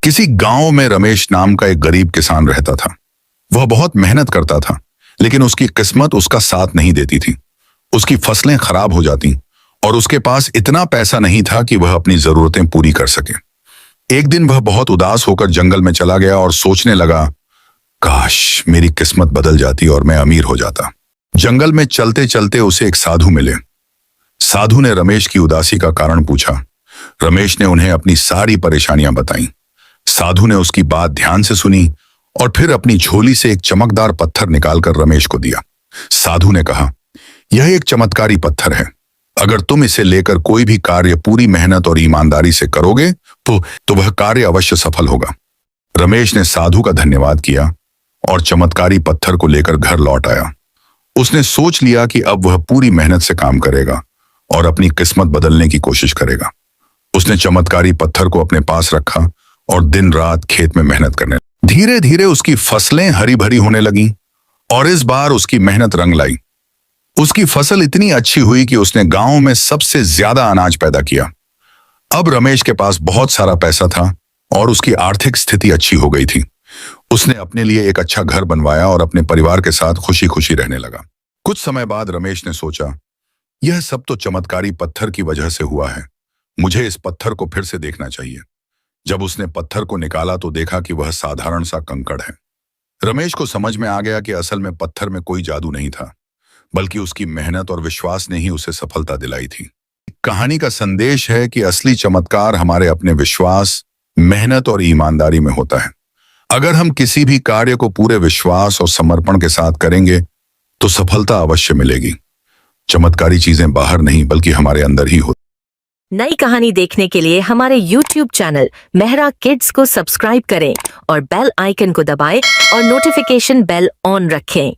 किसी गांव में रमेश नाम का एक गरीब किसान रहता था। वह बहुत मेहनत करता था, लेकिन उसकी किस्मत उसका साथ नहीं देती थी। उसकी फसलें खराब हो जाती और उसके पास इतना पैसा नहीं था कि वह अपनी जरूरतें पूरी कर सके। एक दिन वह बहुत उदास होकर जंगल में चला गया और सोचने लगा, काश मेरी किस्मत बदल जाती और मैं अमीर हो जाता। जंगल में चलते चलते उसे एक साधु मिले। साधु ने रमेश की उदासी का कारण पूछा। रमेश ने उन्हें अपनी सारी परेशानियां बताईं। साधु ने उसकी बात ध्यान से सुनी और फिर अपनी झोली से एक चमकदार पत्थर निकालकर रमेश को दिया। साधु ने कहा, यह एक चमत्कारी पत्थर है। अगर तुम इसे लेकर कोई भी कार्य पूरी मेहनत और ईमानदारी से करोगे तो वह कार्य अवश्य सफल होगा। रमेश ने साधु का धन्यवाद किया और चमत्कारी पत्थर को लेकर घर लौट आया। उसने सोच लिया कि अब वह पूरी मेहनत से काम करेगा और अपनी किस्मत बदलने की कोशिश करेगा। उसने चमत्कारी पत्थर को अपने पास रखा और दिन रात खेत में मेहनत करने लगा। धीरे धीरे उसकी फसलें हरी भरी होने लगीं और इस बार उसकी मेहनत रंग लाई। उसकी फसल इतनी अच्छी हुई कि उसने गांव में सबसे ज्यादा अनाज पैदा किया। अब रमेश के पास बहुत सारा पैसा था और उसकी आर्थिक स्थिति अच्छी हो गई थी। उसने अपने लिए एक अच्छा घर बनवाया और अपने परिवार के साथ खुशी खुशी रहने लगा। कुछ समय बाद रमेश ने सोचा, यह सब तो चमत्कारी पत्थर की वजह से हुआ है। मुझे इस पत्थर को फिर से देखना चाहिए। जब उसने पत्थर को निकाला तो देखा कि वह साधारण सा कंकड़ है। रमेश को समझ में आ गया कि असल में पत्थर में कोई जादू नहीं था, बल्कि उसकी मेहनत और विश्वास ने ही उसे सफलता दिलाई थी। कहानी का संदेश है कि असली चमत्कार हमारे अपने विश्वास, मेहनत और ईमानदारी में होता है। अगर हम किसी भी कार्य को पूरे विश्वास और समर्पण के साथ करेंगे तो सफलता अवश्य मिलेगी। चमत्कारी चीजें बाहर नहीं बल्कि हमारे अंदर ही होती। नई कहानी देखने के लिए हमारे YouTube चैनल मेहरा किड्स को सब्सक्राइब करें और बेल आइकन को दबाएं और नोटिफिकेशन बेल ऑन रखें।